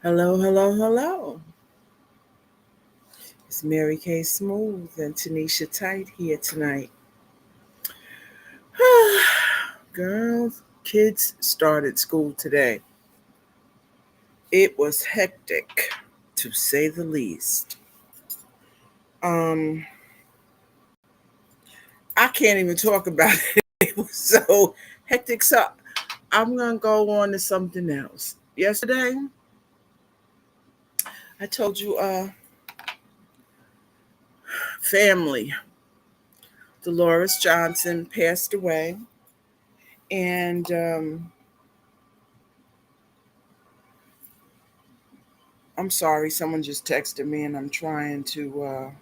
Hello, hello, hello. It's Mary Kay Smooth and Tanisha Tight here tonight. Girls, kids started school today. It was hectic, to say the least. Um, I can't even talk about it. It was so hectic. So I'm gonna go on to something else. Yesterday, I told you, family. Dolores Johnson passed away, and I'm sorry, someone just texted me and I'm trying to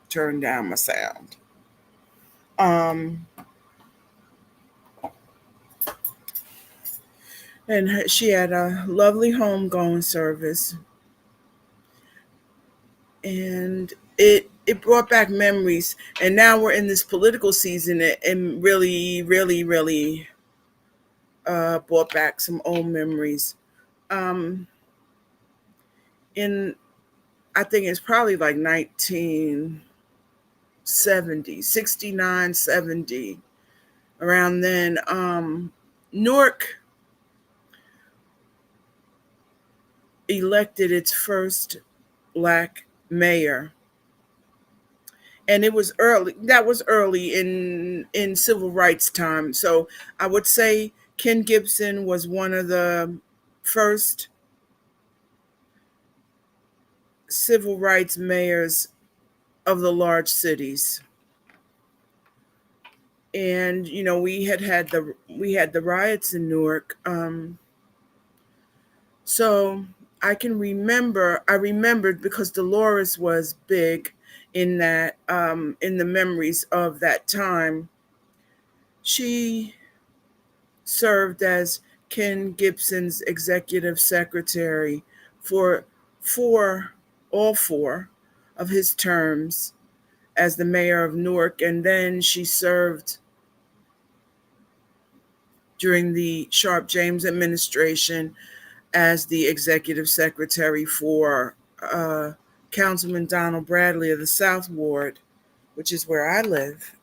turn down my sound. Um, and she had a lovely homegoing service, and it brought back memories. And now we're in this political season, and really brought back some old memories. Um, in I think it's probably like 1970, 69, 70, around then. Newark elected its first black mayor, and it was early. That was early in civil rights time. So I would say Ken Gibson was one of the first civil rights mayors of the large cities. And we had the riots in Newark. So I remembered because Dolores was big in that, in the memories of that time. She served as Ken Gibson's executive secretary for four, all four of his terms as the mayor of Newark, and then she served during the Sharp James administration as the executive secretary for uh, Councilman Donald Bradley of the South Ward, which is where I live.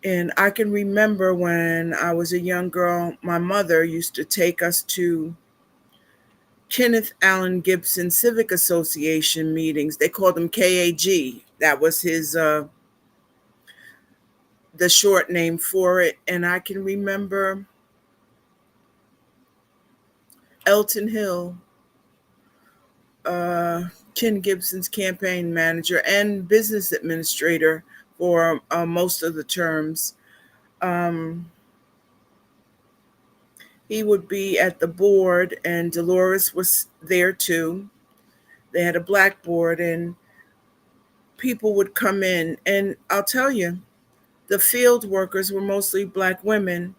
And I can remember when I was a young girl, my mother used to take us to Kenneth Allen Gibson Civic Association meetings. They called them KAG. That was the short name for it. And I can remember Elton Hill, uh, Ken Gibson's campaign manager and business administrator for most of the terms. Um, he would be at the board, and Dolores was there too. They had a blackboard, and people would come in. And I'll tell you, the field workers were mostly black women.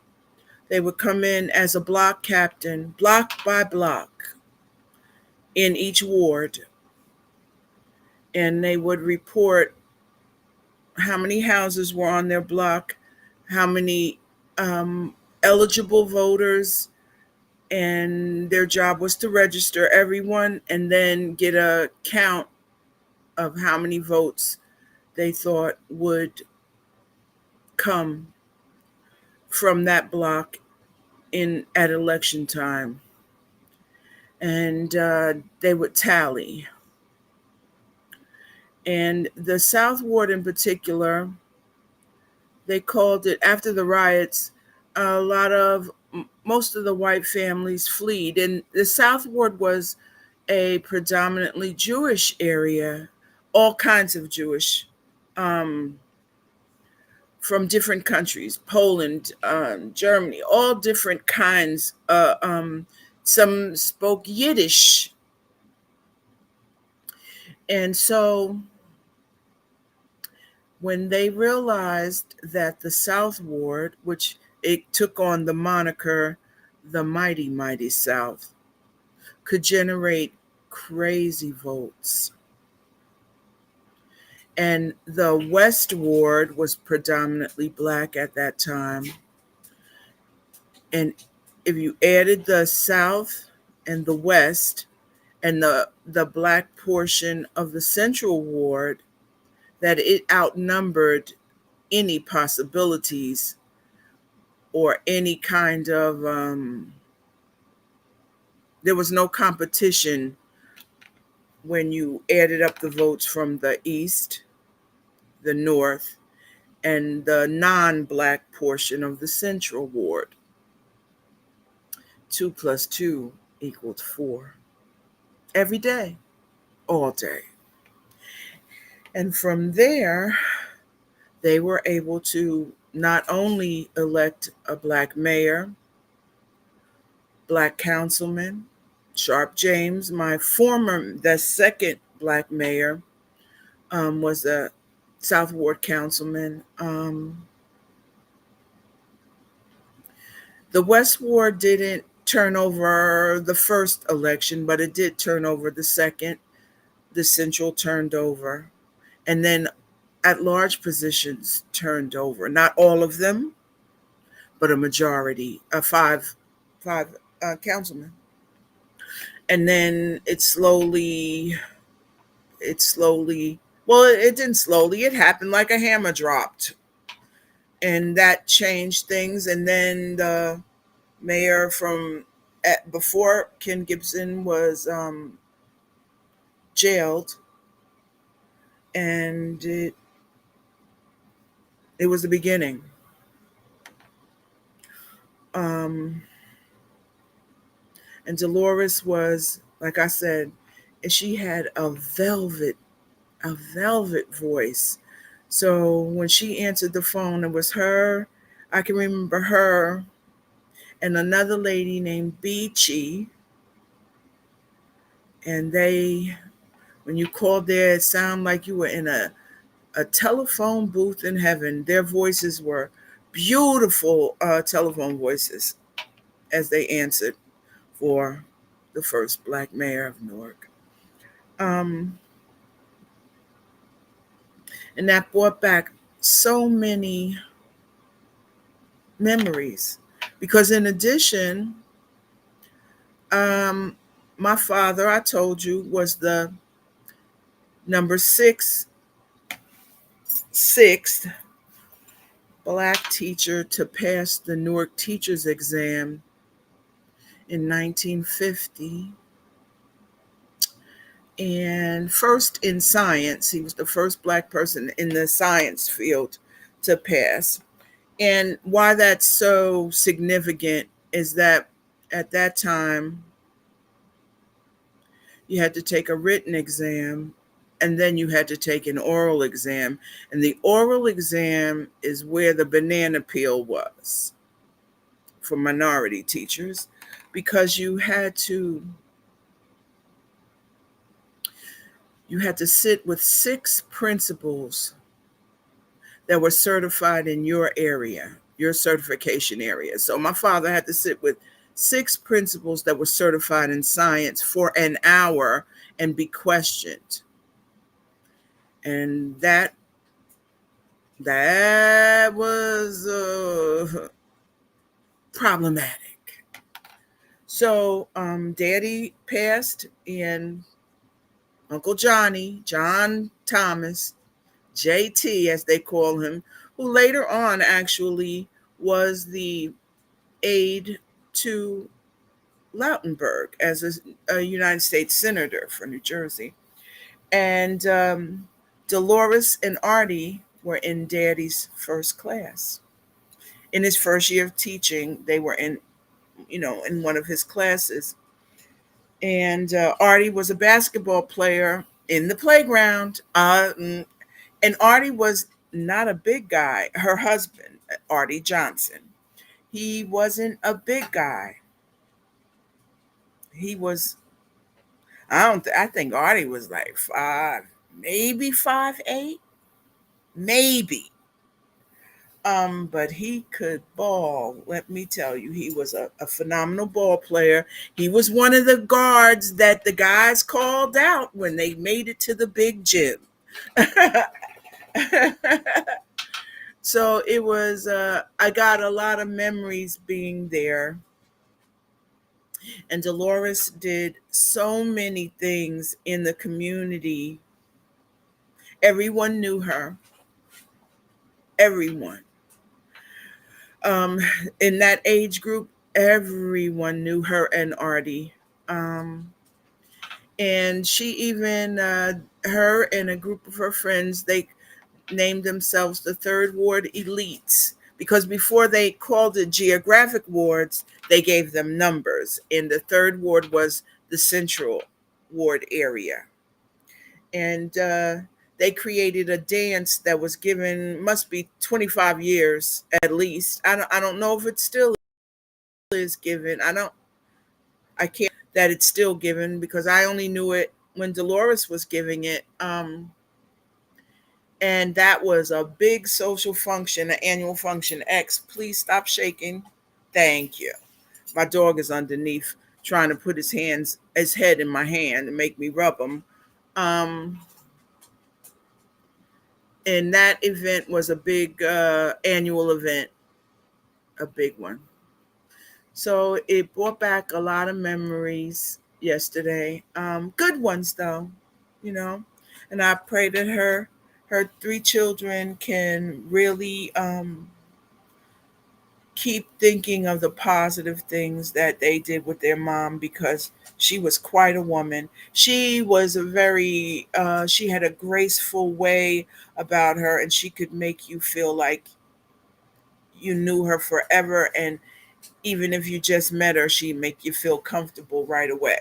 They would come in as a block captain, block by block, in each ward, and they would report how many houses were on their block, how many um, eligible voters, and their job was to register everyone and then get a count of how many votes they thought would come from that block in at election time, and they would tally. And the South Ward in particular, they called it after the riots. A lot of most of the white families fled, and the South Ward was a predominantly Jewish area, all kinds of Jewish, um, from different countries, Poland, Germany, all different kinds. Some spoke Yiddish, and so when they realized that the South Ward, which it took on the moniker the Mighty Mighty South, could generate crazy votes. And the West Ward was predominantly black at that time. And if you added the South and the West and the black portion of the Central Ward, that it outnumbered any possibilities or any kind of there was no competition when you added up the votes from the East, the North, and the non-black portion of the Central Ward. 2 plus 2 equaled 4 every day, all day. And from there, they were able to not only elect a black mayor, black councilman, Sharp James, the second black mayor, was a South Ward councilman. The West Ward didn't turn over the first election, but it did turn over the second. The Central turned over. And then at large positions turned over. Not all of them, but a majority, five councilmen. And then well, it didn't slowly, it happened like a hammer dropped. And that changed things. And then the mayor before Ken Gibson was jailed, and it was the beginning. Um, and Dolores was, like I said, she had a velvet voice. So when she answered the phone, it was her. I can remember her and another lady named Beachy. And when you called there, it sounded like you were in a telephone booth in heaven. Their voices were beautiful telephone voices as they answered for the first black mayor of Newark. Um, and that brought back so many memories. Because in addition, my father, I told you, was the number sixth black teacher to pass the Newark teachers exam in 1950. And first in science, he was the first black person in the science field to pass. And why that's so significant is that at that time, you had to take a written exam and then you had to take an oral exam. And the oral exam is where the banana peel was for minority teachers, because you had to sit with 6 principals that were certified in your area, your certification area. So my father had to sit with 6 principals that were certified in science for an hour and be questioned. And that was problematic. So Daddy passed, and Uncle John Thomas, JT as they call him, who later on actually was the aide to Lautenberg as a United States Senator for New Jersey. And Dolores and Artie were in Daddy's first class. In his first year of teaching, they were in one of his classes. And Artie was a basketball player in the playground. And Artie was not a big guy. Her husband, Artie Johnson, he wasn't a big guy. He was, I think Artie was like 5, maybe 5'8", maybe. But he could ball. Let me tell you, he was a phenomenal ball player. He was one of the guards that the guys called out when they made it to the big gym. So it was, I got a lot of memories being there. And Dolores did so many things in the community. Everyone knew her. Everyone. Um, in that age group, everyone knew her and Artie. Um, and she even, her and a group of her friends, they named themselves the Third Ward Elites because before they called it geographic wards, they gave them numbers. And the Third Ward was the Central Ward area. And they created a dance that was given, must be 25 years at least. I don't know if it still is given. I can't that it's still given because I only knew it when Dolores was giving it. And that was a big social function, an annual function. X, please stop shaking. Thank you. My dog is underneath trying to put his head in my hand and make me rub him. Um, and that event was a big annual event, a big one. So it brought back a lot of memories yesterday. Good ones though, you know. And I pray that her three children can really keep thinking of the positive things that they did with their mom because she was quite a woman. She was a very she had a graceful way about her, and she could make you feel like you knew her forever, and even if you just met her, she'd make you feel comfortable right away.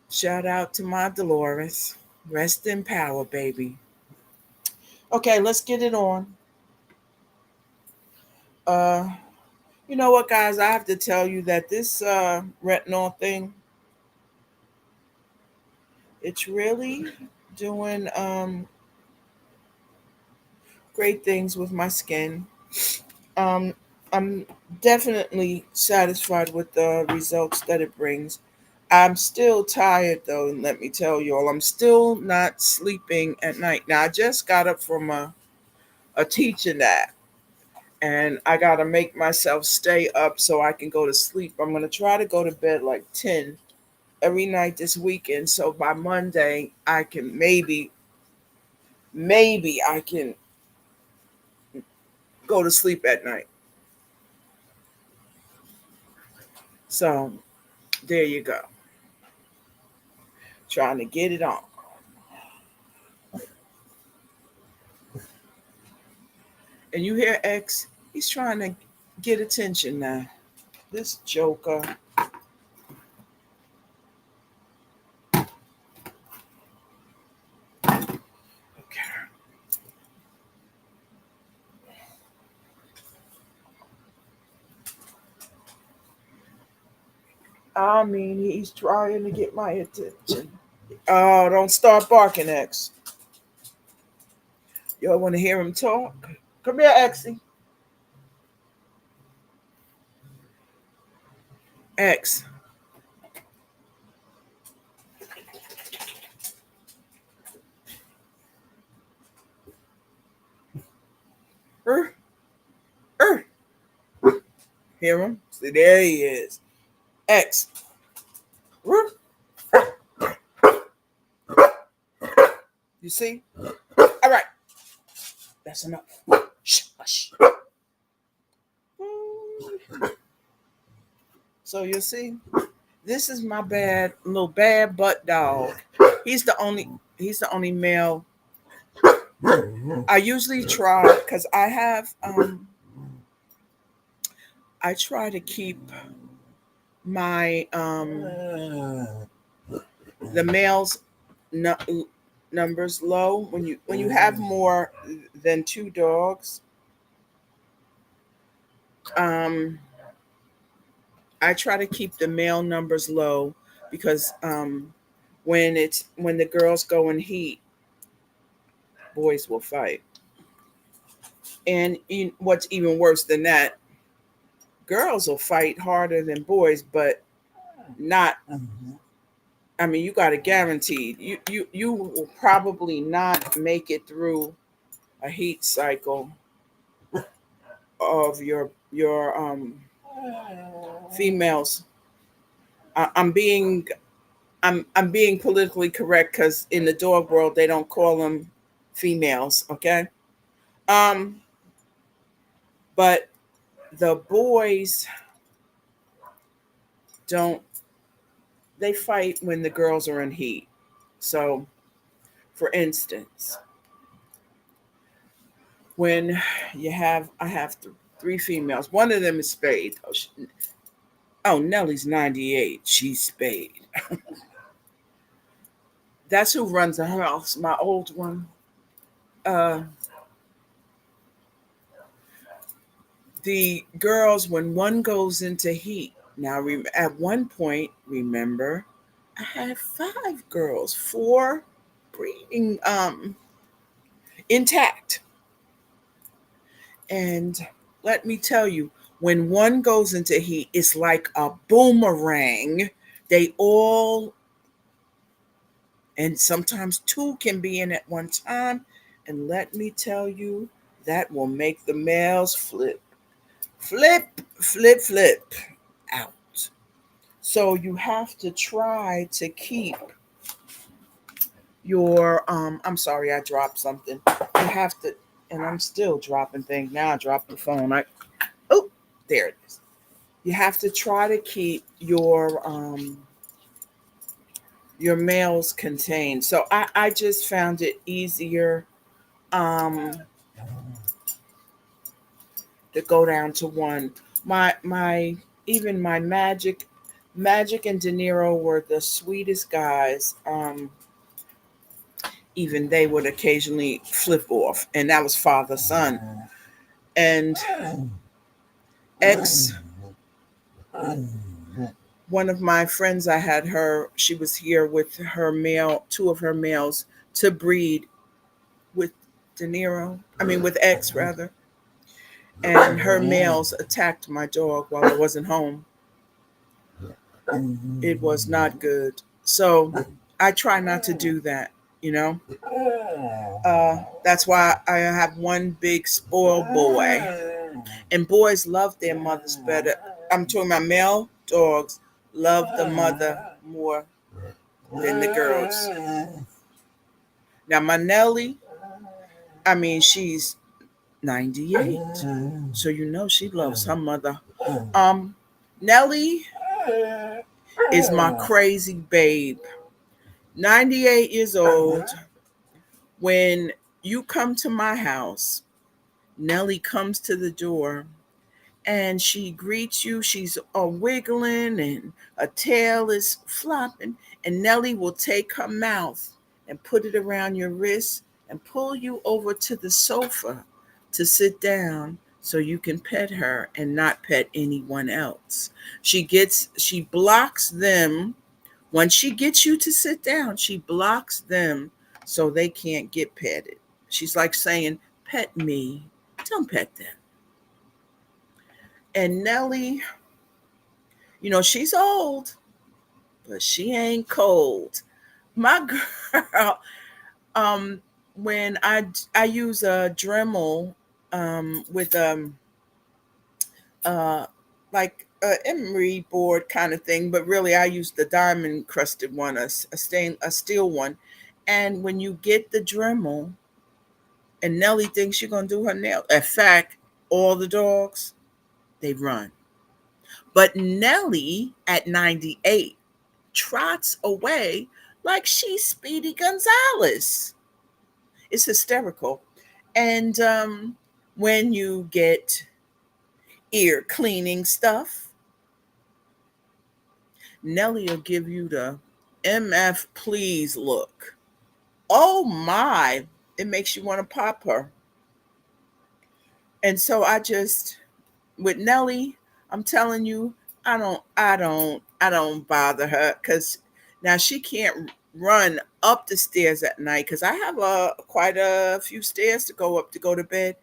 Shout out to my Dolores. Rest in power, baby. Okay, let's get it on. Uh, you know what, guys? I have to tell you that this retinol thing, it's really doing great things with my skin. Um, I'm definitely satisfied with the results that it brings. I'm still tired though, and let me tell you all, I'm still not sleeping at night. Now, I just got up from a teaching that, and I got to make myself stay up so I can go to sleep. I'm going to try to go to bed like 10 every night this weekend. So by Monday, I can maybe I can go to sleep at night. So there you go. Trying to get it on. And you hear X, he's trying to get attention now. This joker. Okay. I mean, he's trying to get my attention. Oh, don't start barking, X. Y'all want to hear him talk? Come here, Xy. X. Er, er. Hear him? See, there he is. X. Er. You see? All right. That's enough. Shh, hush. So you see, this is my bad little bad butt dog. He's the only he's the only male. I usually try because I try to keep my the males numbers low when you have more than two dogs. um I try to keep the male numbers low because when the girls go in heat, boys will fight. And what's even worse than that, girls will fight harder than boys, but not. I mean, you got to guarantee you will probably not make it through a heat cycle of your Females. I'm being I'm being politically correct because in the dog world they don't call them females. Okay. Um, but the boys don't. They fight when the girls are in heat. So, for instance, when I have three females. One of them is Spade. Oh, Nellie's 98. She's Spade. That's who runs the house. My old one. Uh, the girls, when one goes into heat. Now, at one point, remember, I had five girls, four breeding intact, and let me tell you, when one goes into heat, it's like a boomerang. They all, and sometimes two can be in at one time. And let me tell you, that will make the males flip, flip, flip, flip out. So you have to try to keep your, I'm sorry, I dropped something. You have to, and I'm still dropping things. Now I dropped the phone. Oh, there it is. You have to try to keep your males contained. So I just found it easier um to go down to one. My even my Magic and De Niro were the sweetest guys. Even they would occasionally flip off, and that was father son. And X, one of my friends, I had her. She was here with her male, two of her males to breed with De Niro. I mean, with X rather. And her males attacked my dog while I wasn't home. It was not good. So I try not to do that, you know. That's why I have one big spoiled boy. And boys love their mothers better. I'm talking about male dogs love the mother more than the girls. Now, my Nellie, I mean, she's 98. So you know she loves her mother. Um, Nellie is my crazy babe. 98 years old. When you come to my house, Nellie comes to the door and she greets you. She's wiggling and a tail is flopping. And Nellie will take her mouth and put it around your wrist and pull you over to the sofa to sit down so you can pet her and not pet anyone else. She blocks them. Once she gets you to sit down, she blocks them so they can't get petted. She's like saying, pet me, don't pet them. And Nellie, she's old, but she ain't cold. My girl, um, when I use a Dremel with uh like a emery board kind of thing, but really I use the diamond crusted one, a steel one. And when you get the Dremel, and Nellie thinks you're gonna do her nail. In fact, all the dogs they run, but Nellie at 98 trots away like she's Speedy Gonzales. It's hysterical. And when you get ear cleaning stuff, Nellie will give you the MF please look. Oh my, it makes you want to pop her. And so with Nellie, I'm telling you, I don't bother her because now she can't run up the stairs at night because I have quite a few stairs to go up to go to bed.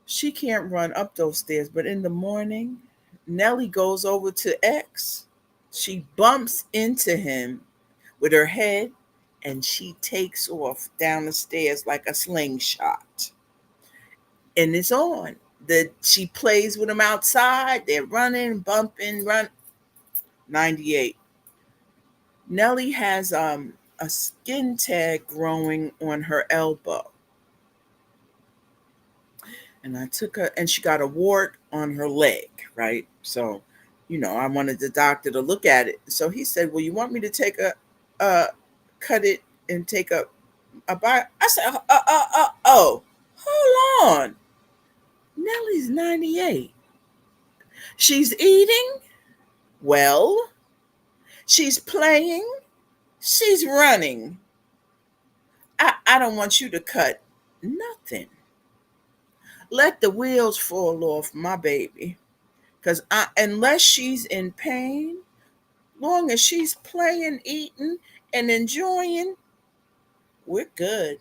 She can't run up those stairs, but in the morning, Nellie goes over to X. She bumps into him with her head and she takes off down the stairs like a slingshot. And it's on. that she plays with them outside. They're running, bumping, run. 98. Nellie has a skin tag growing on her elbow. And I took her, and she got a wart on her leg, right? So, I wanted the doctor to look at it. So he said, "Well, you want me to take cut it and take a bite?" I said, "Oh, hold on. Nellie's 98. She's eating well. She's playing. She's running. I don't want you to cut nothing. Let the wheels fall off my baby. Because unless she's in pain, long as she's playing, eating, and enjoying, we're good."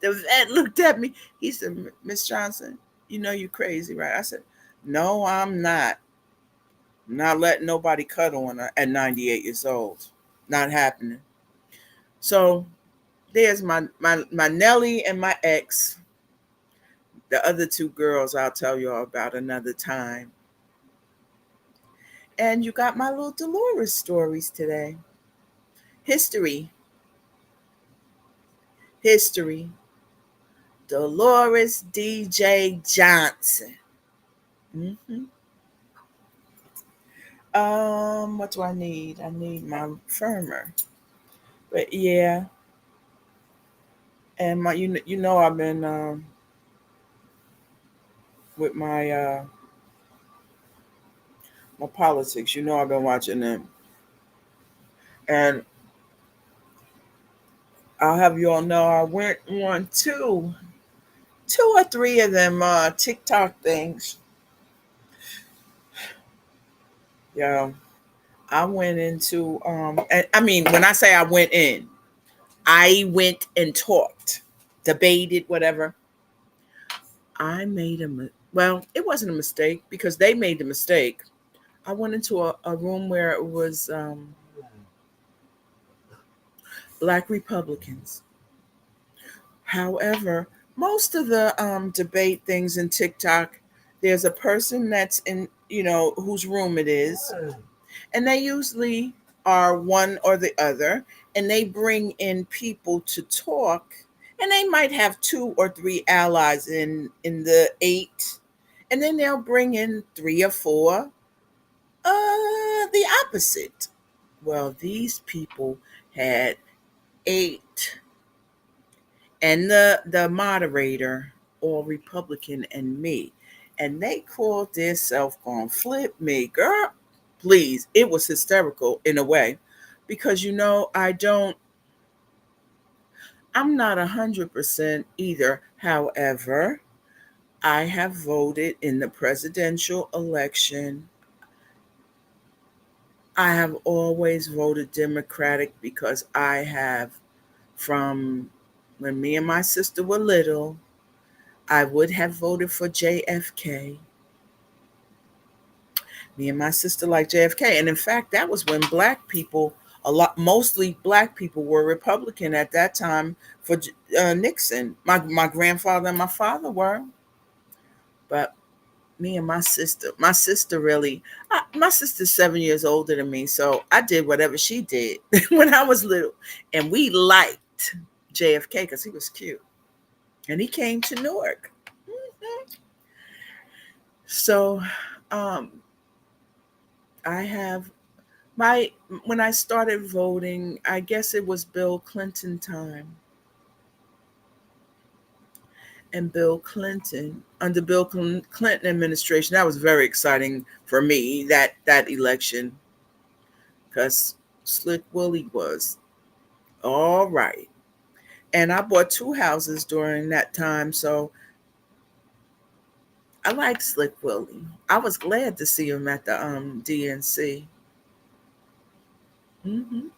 The vet looked at me. He said, "Miss Johnson, you know you're crazy, right?" I said, "No, I'm not. I'm not letting nobody cut on her at 98 years old. Not happening." So there's my Nellie and my ex. The other two girls I'll tell you all about another time. And you got my little Dolores stories today. History. History. Dolores DJ Johnson. hmm what do I need? I need my firmer. But yeah, and I've been with my politics. I've been watching them, and I'll have you all know I went on two or three of them TikTok things. Yeah, I went into and, I mean, when I say I went in, I went and talked, debated, whatever. I made well, it wasn't a mistake because they made the mistake. I went into a room where it was black Republicans. However, most of the debate things in TikTok, there's a person that's in, whose room it is, and they usually are one or the other, and they bring in people to talk, and they might have two or three allies in the eight, and then they'll bring in three or four the opposite. Well, these people had eight, and the moderator, all Republican, and me, and they called their self gonna flip me, girl. Please, it was hysterical in a way, because I'm not 100% either. However, I have voted in the presidential election. I have always voted Democratic because I have, from when me and my sister were little, I would have voted for JFK. Me and my sister like JFK. And in fact, that was when mostly black people were Republican at that time for Nixon. My grandfather and my father were. But me and my sister really, my sister's 7 years older than me. So I did whatever she did when I was little. And we liked JFK because he was cute. And he came to Newark. Mhm. So um, I have when I started voting, I guess it was Bill Clinton time. And Bill Clinton, under Bill Clinton administration, that was very exciting for me, that election, because Slick Willie was all right. And I bought two houses during that time, so I liked Slick Willie. I was glad to see him at the DNC. hmm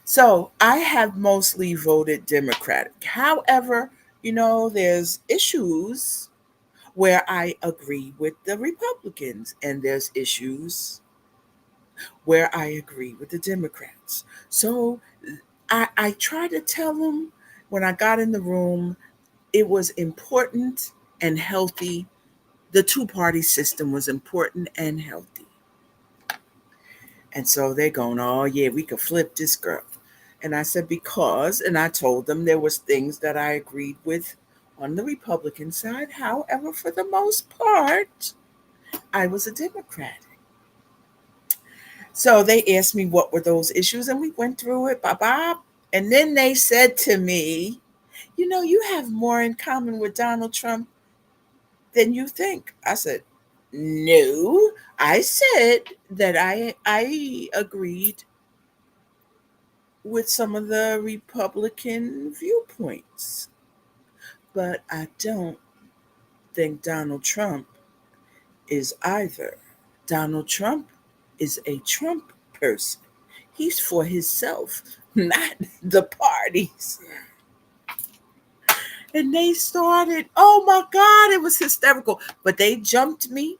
So I have mostly voted Democratic. However, there's issues where I agree with the Republicans, and there's issues where I agree with the Democrats. So I try to tell them when I got in the room, it was important and healthy. The two-party system was important and healthy. And so they're going, oh yeah, we could flip this girl. And I said, because, and I told them there was things that I agreed with on the Republican side. However, for the most part, I was a Democrat. So they asked me what were those issues, and we went through it, bop, bop. And then they said to me, you know, you have more in common with Donald Trump than you think. I said, no. I said that I agreed with some of the Republican viewpoints, but I don't think Donald Trump is either. Donald Trump is a Trump person. He's for himself, not the parties. And they started, oh my God, it was hysterical. But they jumped me,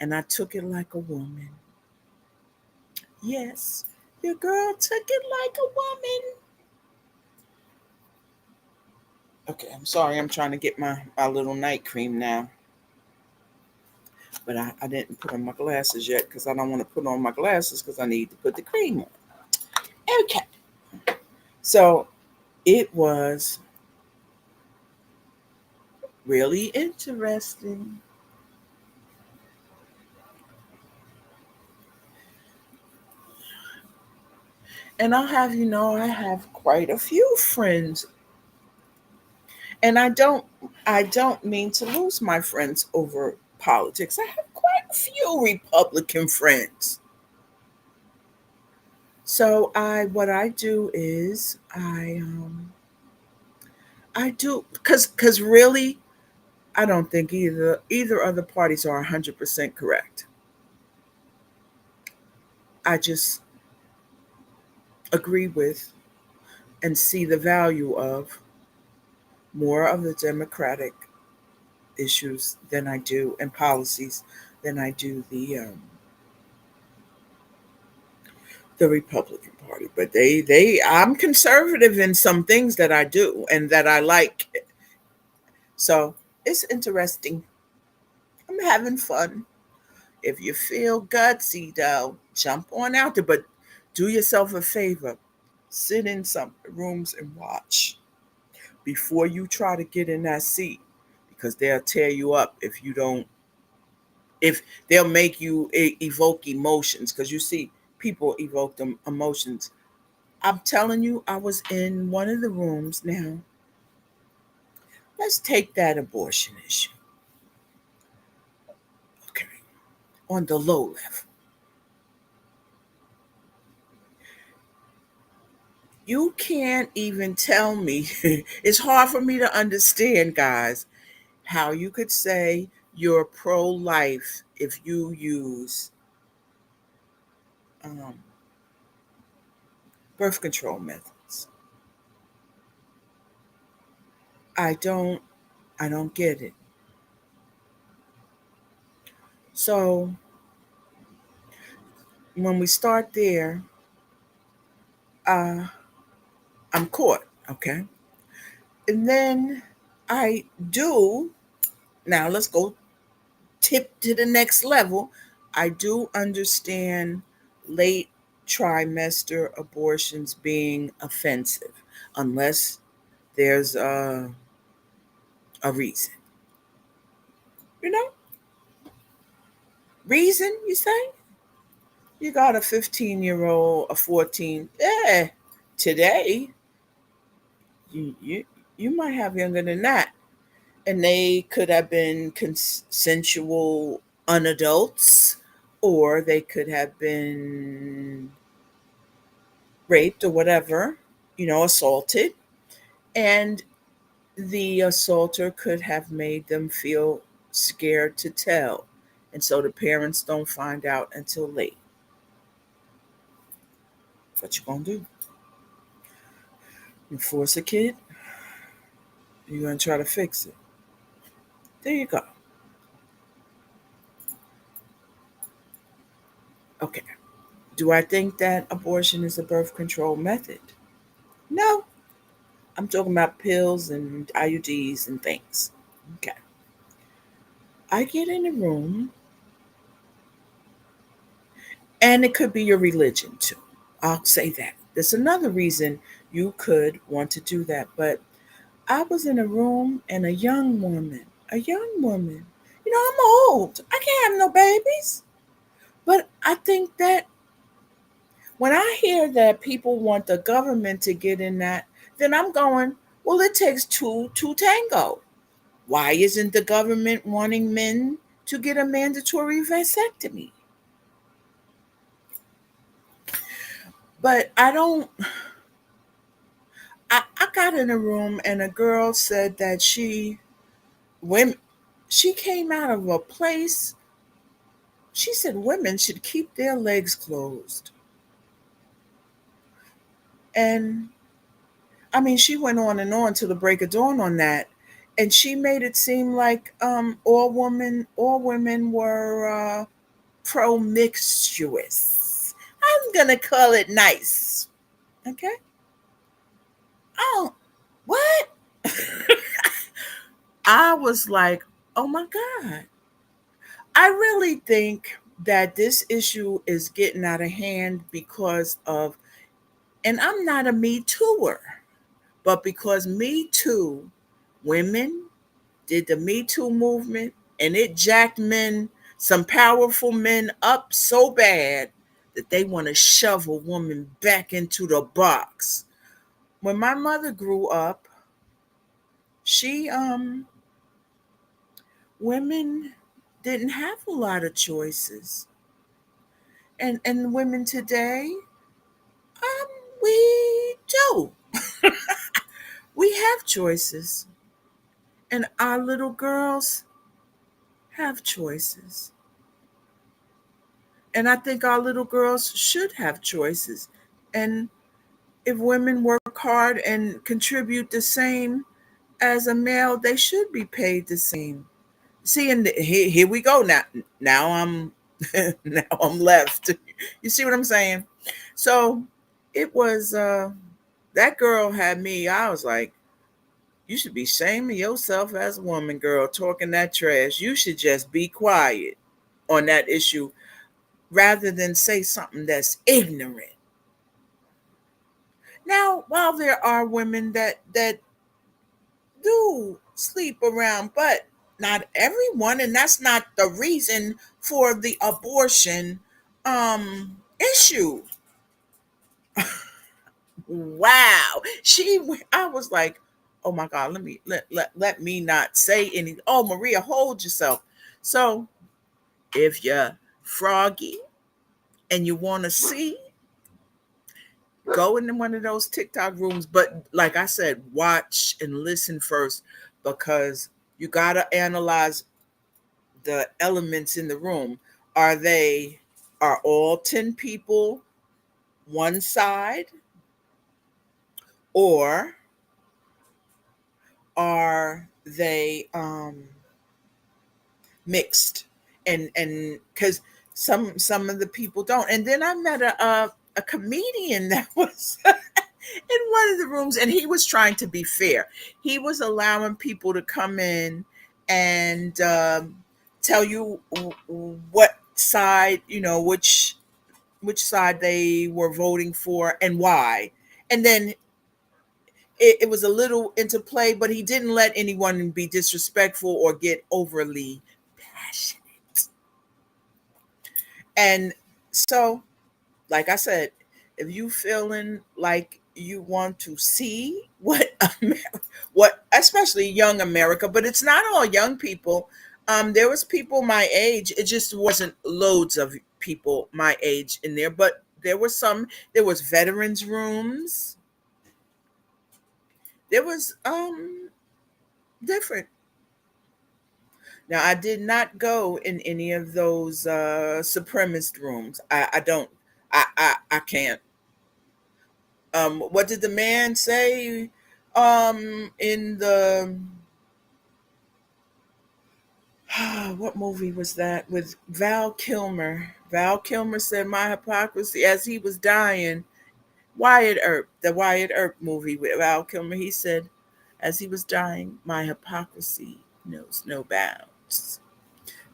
and I took it like a woman. Yes, your girl took it like a woman. Okay, I'm sorry. I'm trying to get my little night cream now. But I didn't put on my glasses yet because I don't want to put on my glasses because I need to put the cream on. Okay. So it was really interesting. And I'll have you know, I have quite a few friends. And I don't mean to lose my friends over politics. I have quite a few Republican friends. So I what I do is I do because really I don't think either of the parties are 100% correct. I just agree with and see the value of more of the Democratic issues than I do and policies than I do the Republican Party. But I'm conservative in some things that I do and that I like. So it's interesting. I'm having fun. If you feel gutsy, though, jump on out there. But do yourself a favor. Sit in some rooms and watch before you try to get in that seat because they'll tear you up if you don't. If they'll make you evoke emotions because you see people evoke them emotions. I'm telling you, I was in one of the rooms. Now let's take that abortion issue, okay, on the low level. You can't even tell me. It's hard for me to understand, guys, how you could say you're pro-life if you use um, birth control methods. I don't. I don't get it. So when we start there, uh, I'm caught. Okay, and then I do. Now let's go tip to the next level. I do understand late trimester abortions being offensive, unless there's a reason. You know, reason you say? You got a 15-year-old, a 14. Yeah, today you might have younger than that, and they could have been consensual unadults, or they could have been raped or whatever, assaulted, and the assaulter could have made them feel scared to tell, and so the parents don't find out until late. What you gonna do? You force a kid? You're gonna try to fix it. There you go. Okay. Do I think that abortion is a birth control method? No, I'm talking about pills and IUDs and things. Okay. I get in a room, and it could be your religion too. I'll say that. There's another reason you could want to do that. But I was in a room and a young woman, I'm old. I can't have no babies. But I think that when I hear that people want the government to get in that, then I'm going, well, it takes two to tango. Why isn't the government wanting men to get a mandatory vasectomy? But I got in a room and a girl said that women, she came out of a place, she said women should keep their legs closed. And I mean, she went on and on till the break of dawn on that. And she made it seem like all women were promiscuous. I'm gonna call it nice. Okay. Oh, what? I was like, oh my God. I really think that this issue is getting out of hand because of, and I'm not a Me Tooer, but because Me Too, women did the Me Too movement and it jacked men, some powerful men up so bad that they want to shove a woman back into the box. When my mother grew up, she women didn't have a lot of choices. And women today, um we do. We have choices. And our little girls have choices. And I think our little girls should have choices. And if women work hard and contribute the same as a male, they should be paid the same. See, and here we go now. Now I'm now I'm left. You see what I'm saying? So it was that girl had me. I was like, you should be shaming yourself as a woman, girl, talking that trash. You should just be quiet on that issue rather than say something that's ignorant. Now, while there are women that do sleep around, but not everyone, and that's not the reason for the abortion issue. Wow. I was like, oh my God, let me not say any. Oh, Maria, hold yourself. So if you're froggy and you want to see, go into one of those TikTok rooms. But like I said, watch and listen first because you got to analyze the elements in the room. Are all 10 people one side, or are they mixed? And because some of the people don't. And then I met a comedian that was in one of the rooms, and he was trying to be fair. He was allowing people to come in and tell you what side, which side they were voting for and why. And then it was a little interplay, but he didn't let anyone be disrespectful or get overly passionate. And so, like I said, if you feeling like you want to see what especially young America, but it's not all young people. There was people my age. It just wasn't loads of people my age in there, but there were some. There was veterans rooms. There was different. Now I did not go in any of those supremacist rooms. I don't. I can't. What did the man say? In the what movie was that with Val Kilmer? Val Kilmer said, "My hypocrisy," as he was dying. Wyatt Earp, the Wyatt Earp movie with Val Kilmer, he said, as he was dying, my hypocrisy knows no bounds.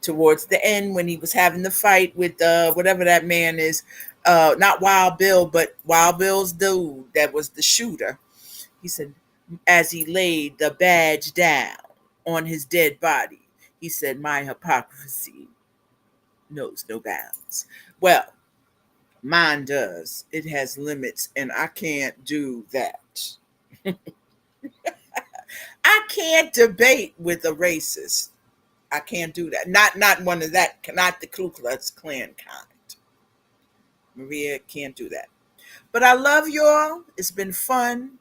Towards the end, when he was having the fight with whatever that man is, not Wild Bill, but Wild Bill's dude that was the shooter, he said, as he laid the badge down on his dead body, he said, my hypocrisy knows no bounds. Well, mine does. It has limits, and I can't do that. I can't debate with a racist. I can't do that. Not one of that. Not the Ku Klux Klan kind. Maria can't do that. But I love y'all. It's been fun.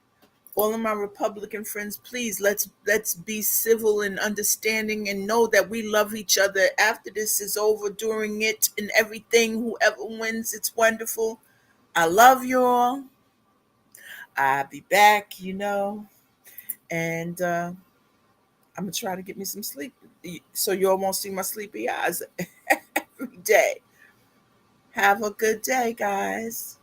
All of my Republican friends, please let's be civil and understanding and know that we love each other after this is over, during it, and everything. Whoever wins, it's wonderful. I love y'all. I'll be back, and I'm gonna try to get me some sleep so y'all won't see my sleepy eyes every day. Have a good day, guys.